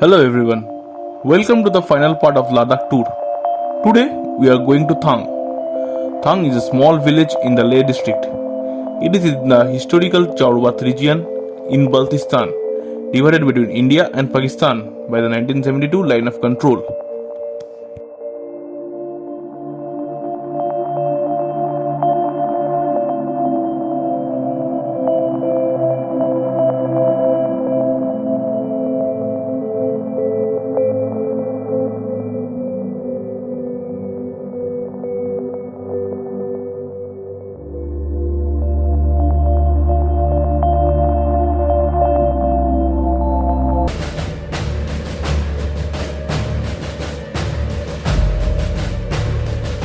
Hello everyone, welcome to the final part of Ladakh tour. Today we are going to Thang. Thang is a small village in the Leh district. It is in the historical Chaurbat region in Baltistan, divided between India and Pakistan by the 1972 line of control.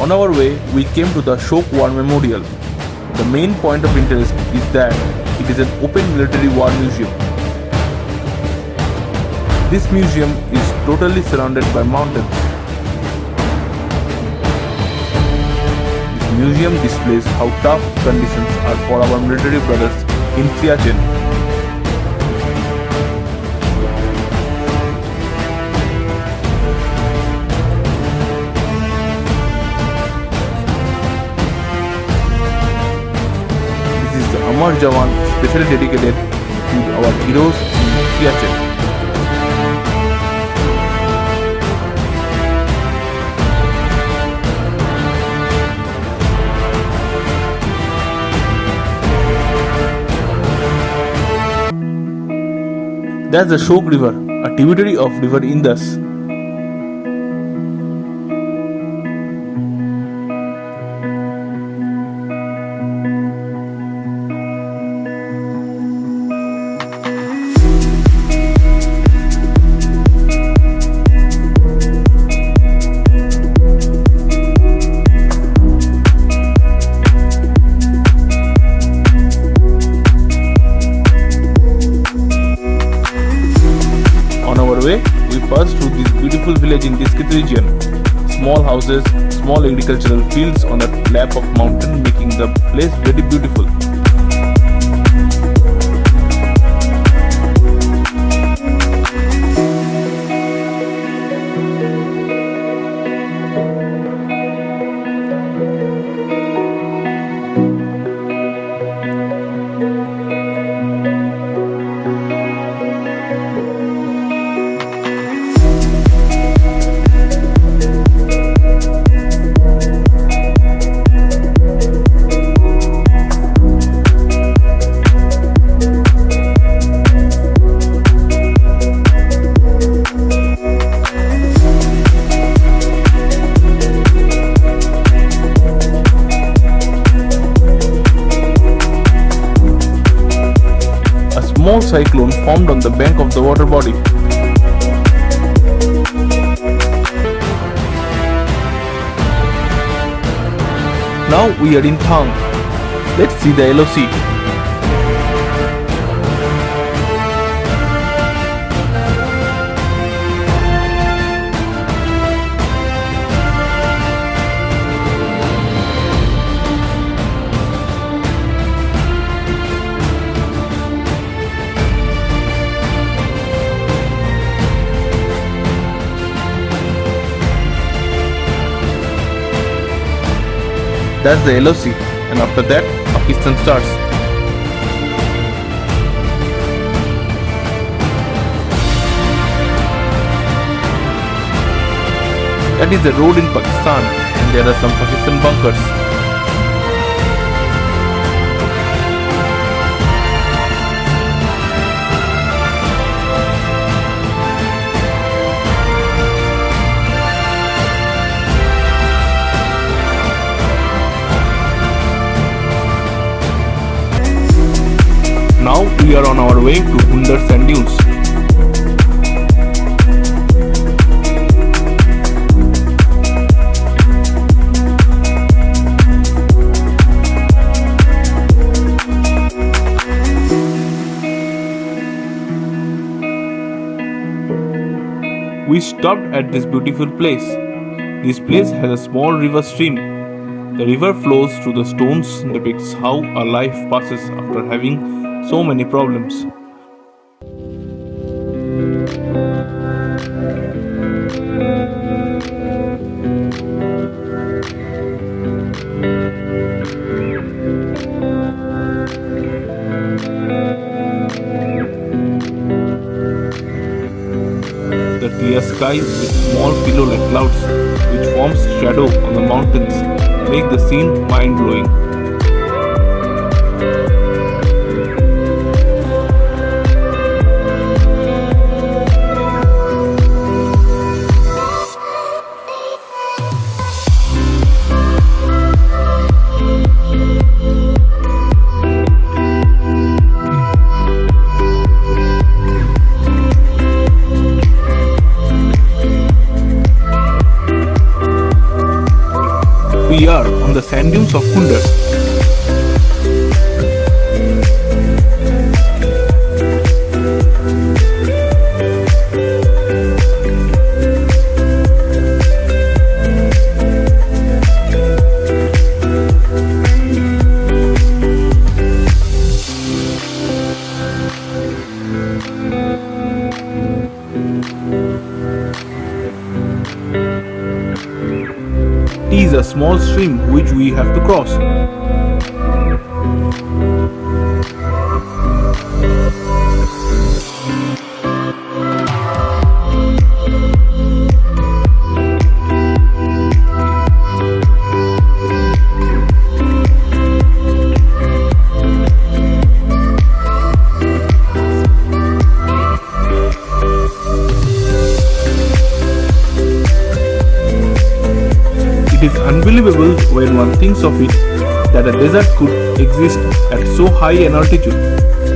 On our way, we came to the Shok War Memorial. The main point of interest is that it is an open military war museum. This museum is totally surrounded by mountains. This museum displays how tough conditions are for our military brothers in Siachen. Amar Jawan specially dedicated to our heroes in Siachen. That's the Shok River, a tributary of River Indus. We passed through this beautiful village in Diskit region. Small houses, small agricultural fields on the lap of mountain, making the place very beautiful. Small cyclone formed on the bank of the water body. Now we are in Thang. Let's see the LOC. That's the LOC, and after that, Pakistan starts. That is the road in Pakistan, and there are some Pakistan bunkers. Now we are on our way to Hunder sand dunes. We stopped at this beautiful place. This place has a small river stream. The river flows through the stones and depicts how a life passes after having so many problems. The clear sky with small pillow-like clouds which forms shadow on the mountains make the scene mind-blowing. We are on the sand dunes of Hunder. It is a small stream which we have to cross. It is unbelievable when one thinks of it that a desert could exist at so high an altitude.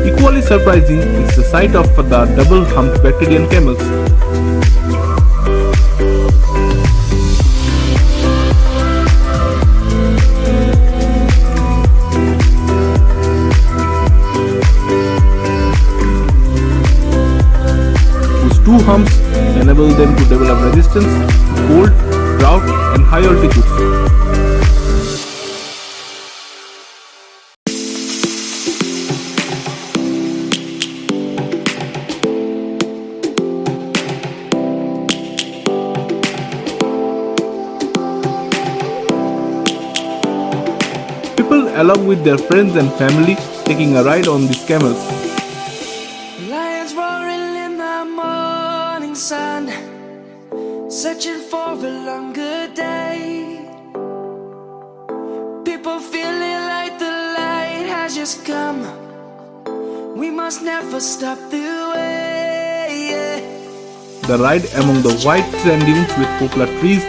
Equally surprising is the sight of the double-humped Bactrian camels. Whose two humps enable them to develop resistance to cold, drought and high altitudes. People along with their friends and family taking a ride on these camels. Lions roaring in the morning sun, searching for a longer day. People feeling like the light has just come. We must never stop the way. The ride among the white sand dunes with poplar trees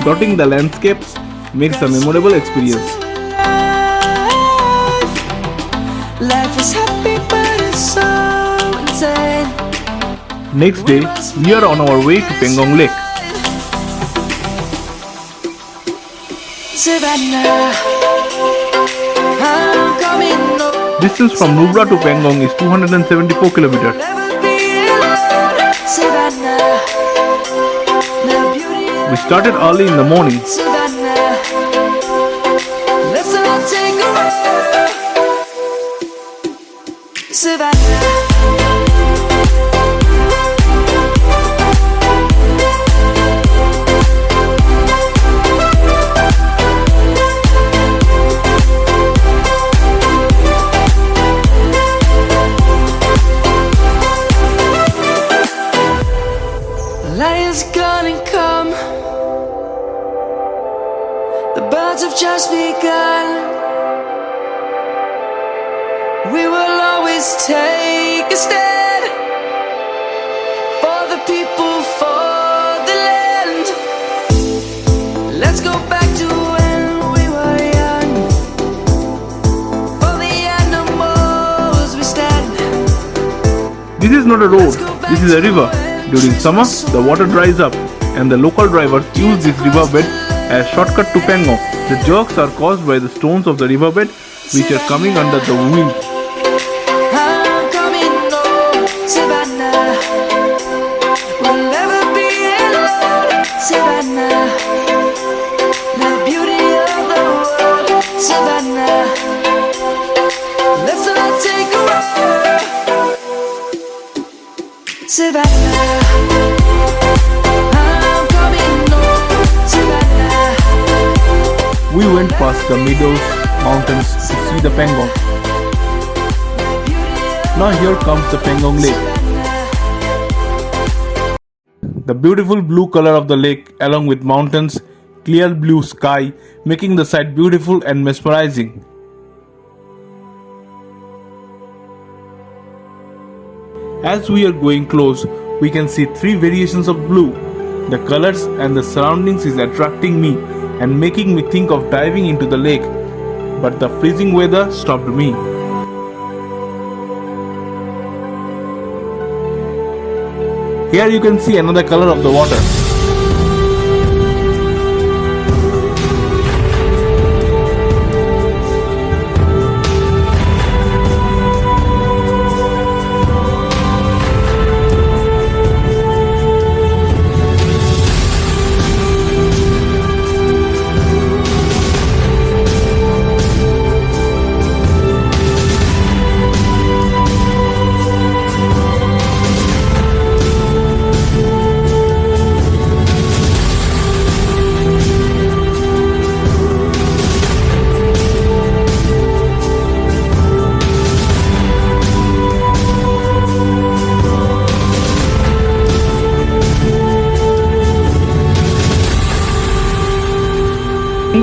dotting the landscapes makes a memorable experience. Life is happy but it's so insane. Next day, we are on our way to Pangong Lake. Savannah, I'm coming home. Distance from Nubra to Pangong is 274 kilometers. Never be alone. Savannah, the beauty of We started early in the morning. Savannah. Let's all take a ride. Savannah. Lion's gonna come. The birds have just begun. We will always take a stand for the people, for the land. Let's go back to when we were young. For the animals we stand. This is not a road, this is a river. During summer, the water dries up and the local drivers use this riverbed as shortcut to Pangong. The jerks are caused by the stones of the riverbed which are coming under the wheels. I'm coming home, Savannah. We'll never be alone, Savannah. The beauty of the world, Savannah. Let's all take a ride, Savannah. I'm coming home to Ladakh. We went past the meadows, mountains to see the Pangong. Now here comes the Pangong Lake. The beautiful blue color of the lake along with mountains, clear blue sky making the sight beautiful and mesmerizing. As we are going close, we can see three variations of blue. The colors and the surroundings is attracting me and making me think of diving into the lake, but the freezing weather stopped me. Here you can see another color of the water.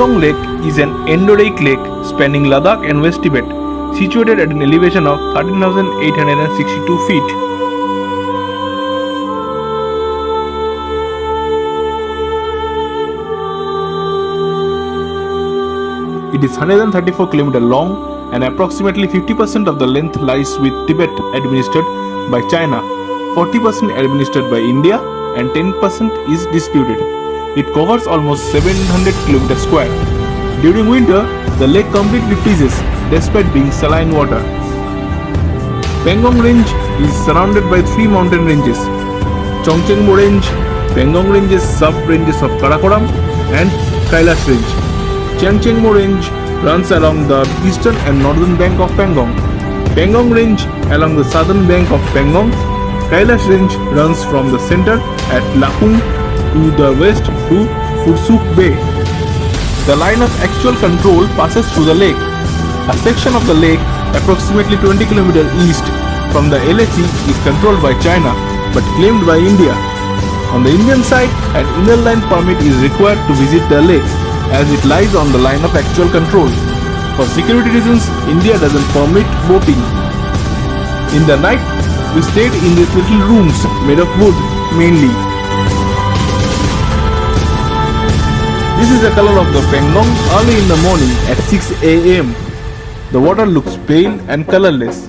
Pangong Lake is an endorheic lake spanning Ladakh and West Tibet, situated at an elevation of 13,862 feet. It is 134 km long and approximately 50% of the length lies with Tibet administered by China, 40% administered by India and 10% is disputed. It covers almost 700 km square. During winter, the lake completely freezes despite being saline water. Pangong Range is surrounded by three mountain ranges: Chongchengmo Range, Pangong Range's sub-ranges of Karakoram and Kailash Range. Changchengmo Range runs along the eastern and northern bank of Pangong. Pangong Range along the southern bank of Pangong. Kailash Range runs from the center at Lachunla to the west to Fursuk Bay. The line of actual control passes through the lake. A section of the lake, approximately 20 km east from the LAC, is controlled by China but claimed by India. On the Indian side, an inner line permit is required to visit the lake as it lies on the line of actual control. For security reasons, India doesn't permit boating. In the night, we stayed in these little rooms made of wood mainly. This is the color of the Pangong early in the morning at 6 a.m. The water looks pale and colorless.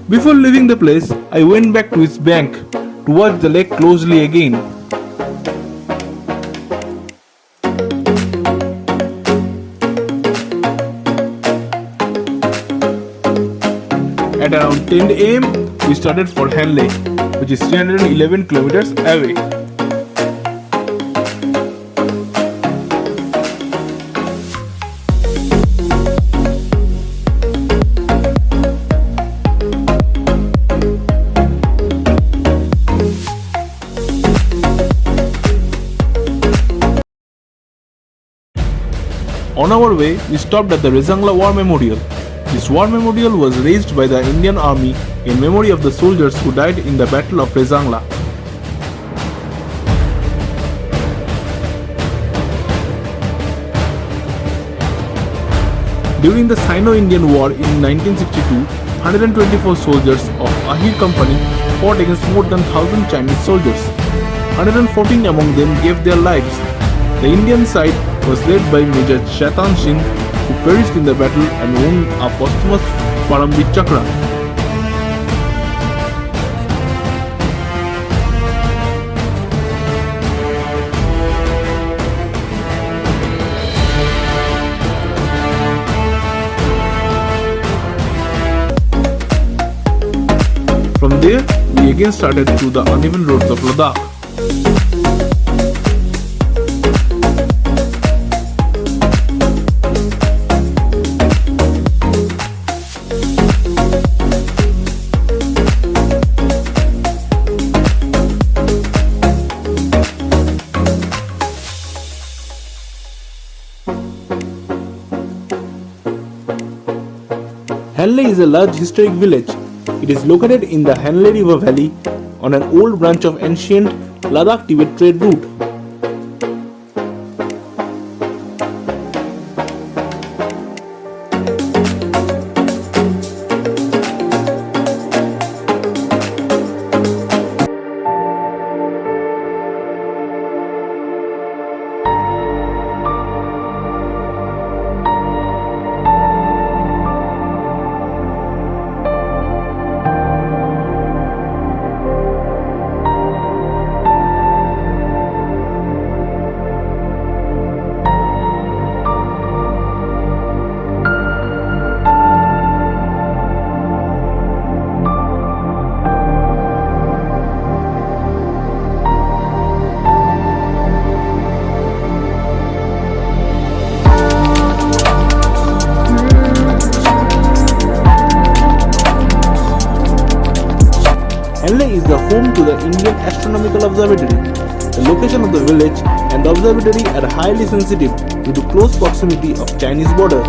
Before leaving the place, I went back to its bank to watch the lake closely again. At around 10 a.m., we started for Hanle, which is 311 kilometers away. On our way, we stopped at the Lachunla War Memorial. This war memorial was raised by the Indian Army in memory of the soldiers who died in the Battle of Lachunla. During the Sino-Indian War in 1962, 124 soldiers of Ahir Company fought against more than 1,000 Chinese soldiers. 114 among them gave their lives. The Indian side was led by Major Shaitan Singh, who perished in the battle and won a posthumous Paramveer Chakra. From there, we again started through the uneven roads of Ladakh. Hanle is a large historic village. It is located in the Hanle River Valley on an old branch of ancient Ladakh-Tibet trade route. Hanle is the home to the Indian Astronomical Observatory. The location of the village and the observatory are highly sensitive due to close proximity of Chinese border.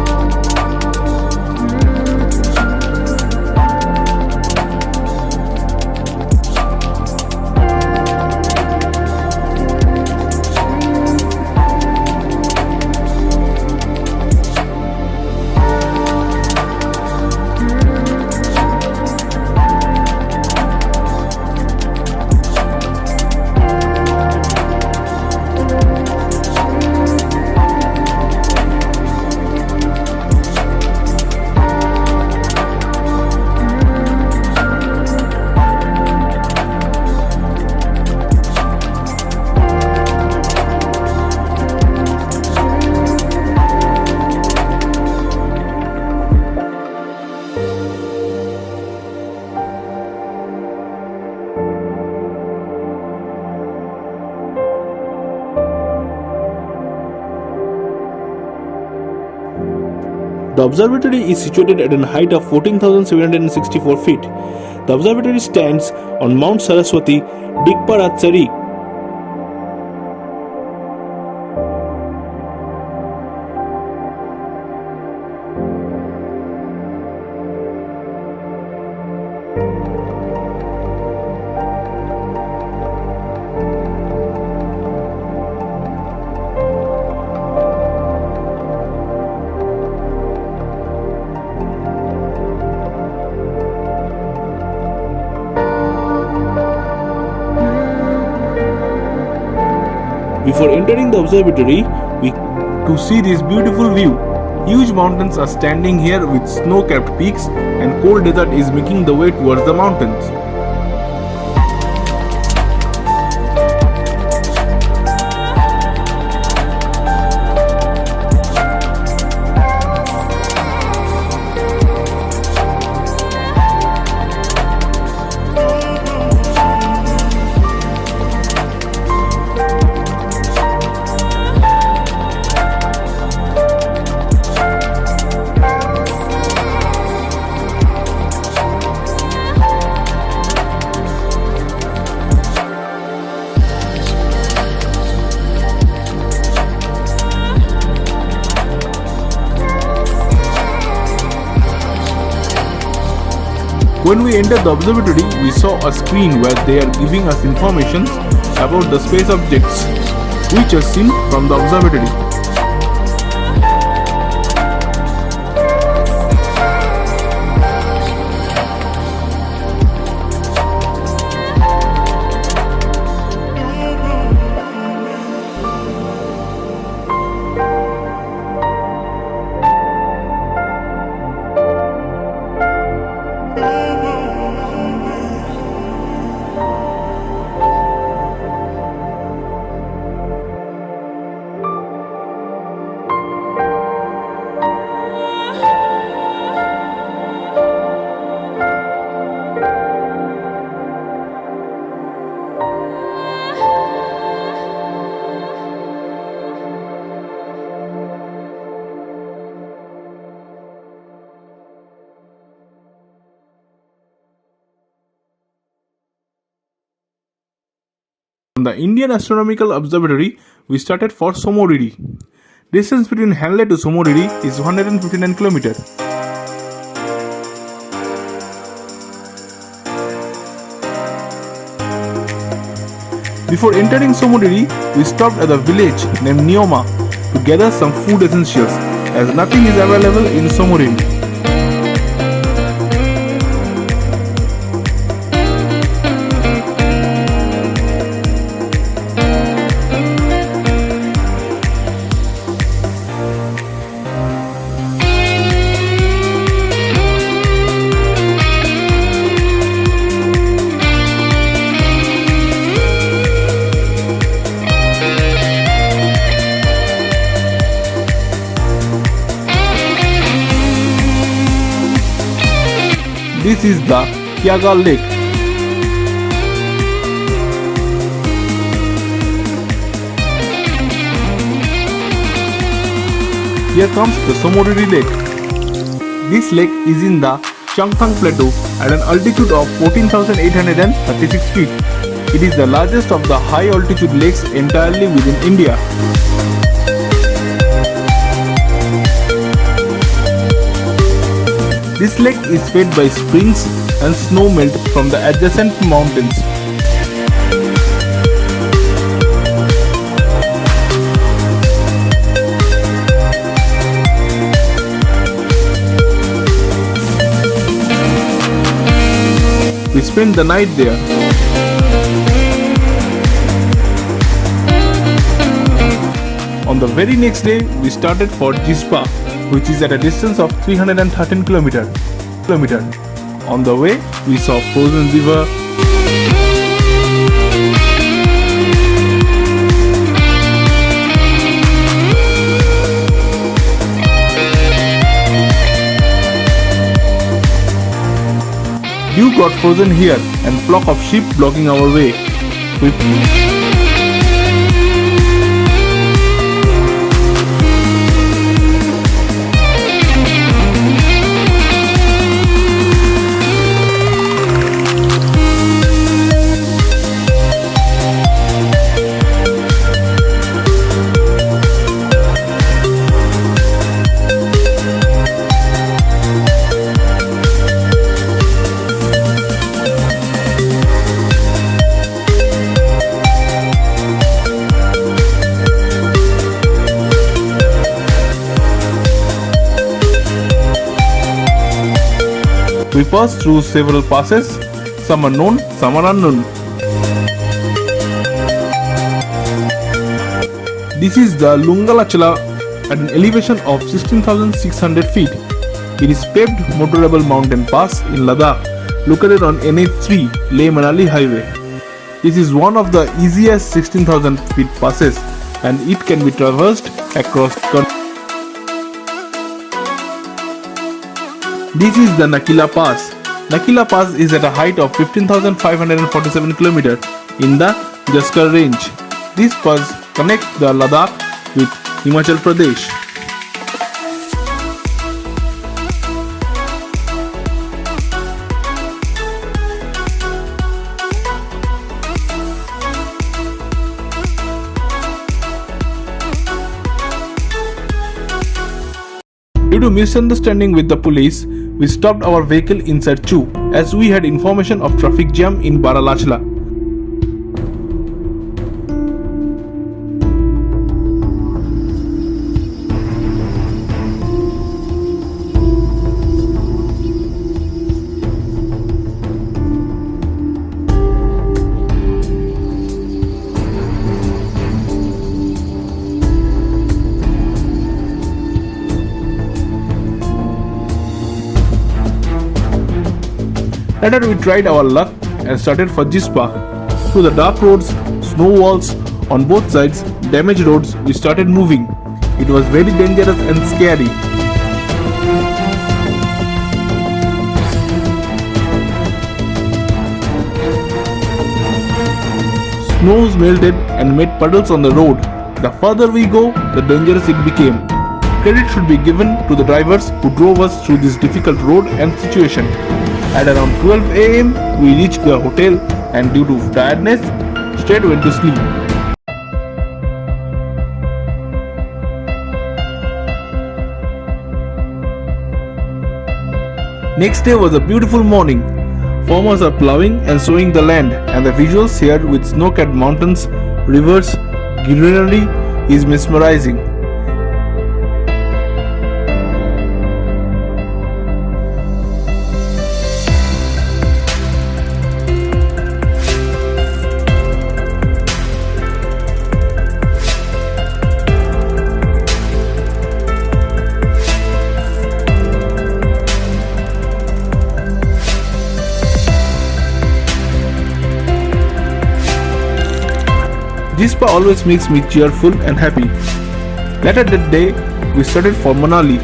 The observatory is situated at a height of 14,764 feet. The observatory stands on Mount Saraswati, Dikparatsari. Before entering the observatory, to see this beautiful view. Huge mountains are standing here with snow-capped peaks, and cold desert is making the way towards the mountains. When we entered the observatory, we saw a screen where they are giving us information about the space objects which are seen from the observatory. From the Indian Astronomical Observatory, we started for Tsomoriri. Distance between Hanle to Tsomoriri is 159 km. Before entering Tsomoriri, we stopped at a village named Neoma to gather some food essentials as nothing is available in Tsomoriri. This is the Pnagong Lake. Here comes the Tsomoriri Lake. This lake is in the Thang plateau at an altitude of 14,836 feet. It is the largest of the high altitude lakes entirely within India. This lake is fed by springs and snow melt from the adjacent mountains. We spent the night there. On the very next day, we started for Jispa, which is at a distance of 313 km. On the way, we saw frozen river, dew got frozen here and flock of sheep blocking our way. We passed through several passes, some are known, some are unknown. This is the Baralachala at an elevation of 16,600 feet. It is paved motorable mountain pass in Ladakh, located on NH3 Leh-Manali highway. This is one of the easiest 16,000 feet passes and it can be traversed across country. This is the Nakeela Pass. Nakeela Pass is at a height of 15,547 km in the Jispa range. This pass connects the Ladakh with Himachal Pradesh. Due to misunderstanding with the police, we stopped our vehicle inside Chu as we had information of traffic jam in Baralacha. Later we tried our luck and started for Jispa. Through the dark roads, snow walls on both sides, damaged roads, we started moving. It was very dangerous and scary. Snows melted and made puddles on the road. The further we go, the dangerous it became. Credit should be given to the drivers who drove us through this difficult road and situation. At around 12 am, we reached the hotel and due to tiredness, straight went to sleep. Next day was a beautiful morning. Farmers are plowing and sowing the land, and the visuals here with snow-capped mountains, rivers, greenery is mesmerizing. Jispa always makes me cheerful and happy. Later that day, we started for Manali.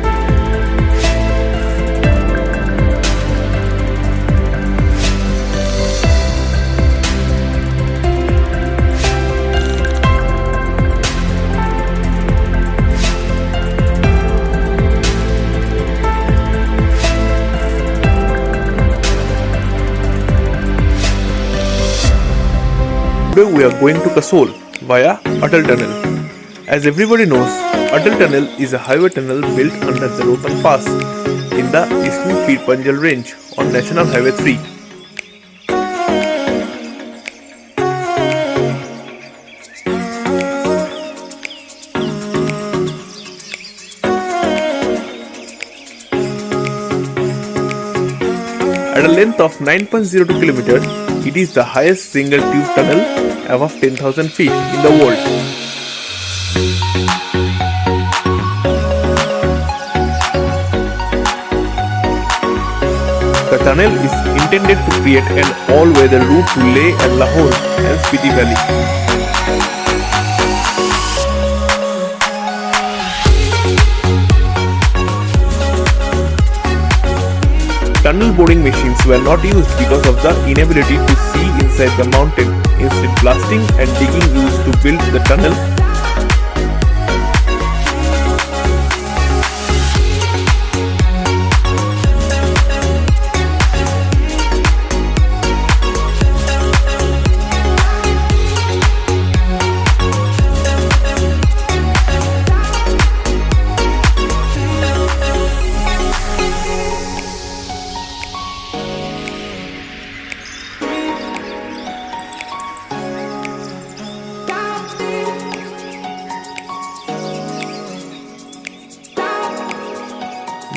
Today we are going to Kasol via Atal Tunnel. As everybody knows, Atal Tunnel is a highway tunnel built under the Rohtang Pass in the Eastern Pir Panjal range on National Highway 3. At a length of 9.02 km, it is the highest single tube tunnel above 10,000 feet in the world. The tunnel is intended to create an all-weather route to Leh and Lahore and Spiti Valley. Tunnel boring machines were not used because of the inability to see inside the mountain. Instead, blasting and digging used to build the tunnel.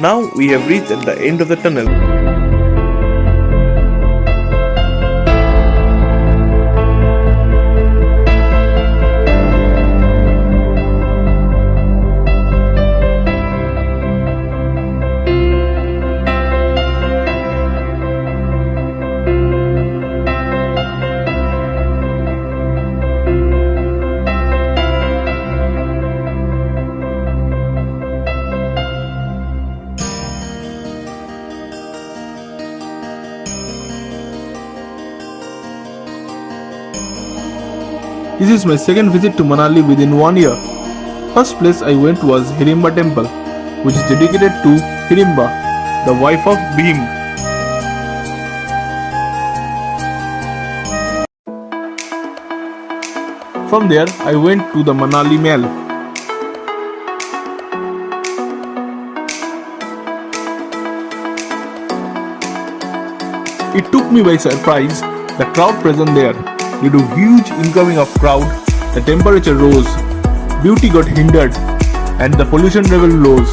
Now we have reached at the end of the tunnel. This is my second visit to Manali within 1 year. First place I went was Hirimba Temple, which is dedicated to Hirimba, the wife of Bhim. From there, I went to the Manali Mall. It took me by surprise, the crowd present there. Due to huge incoming of crowd, the temperature rose, beauty got hindered, and the pollution level rose.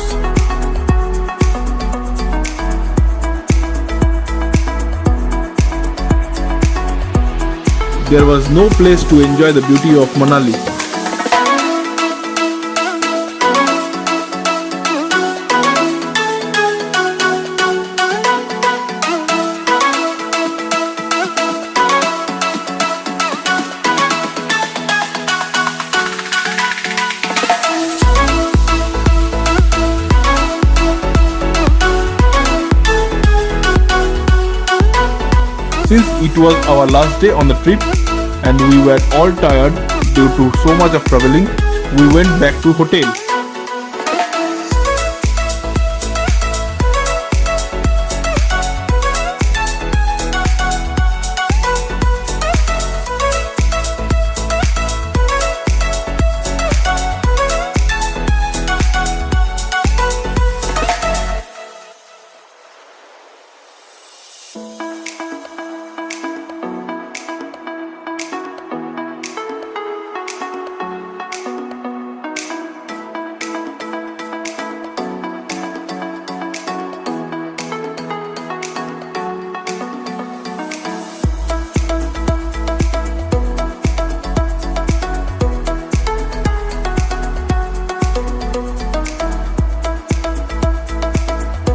There was no place to enjoy the beauty of Manali. Since it was our last day on the trip and we were all tired due to so much of traveling, we went back to hotel.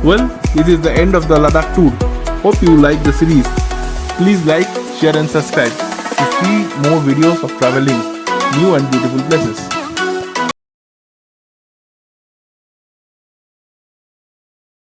Well, this is the end of the Ladakh tour. Hope you like the series. Please like, share and subscribe to see more videos of traveling new and beautiful places.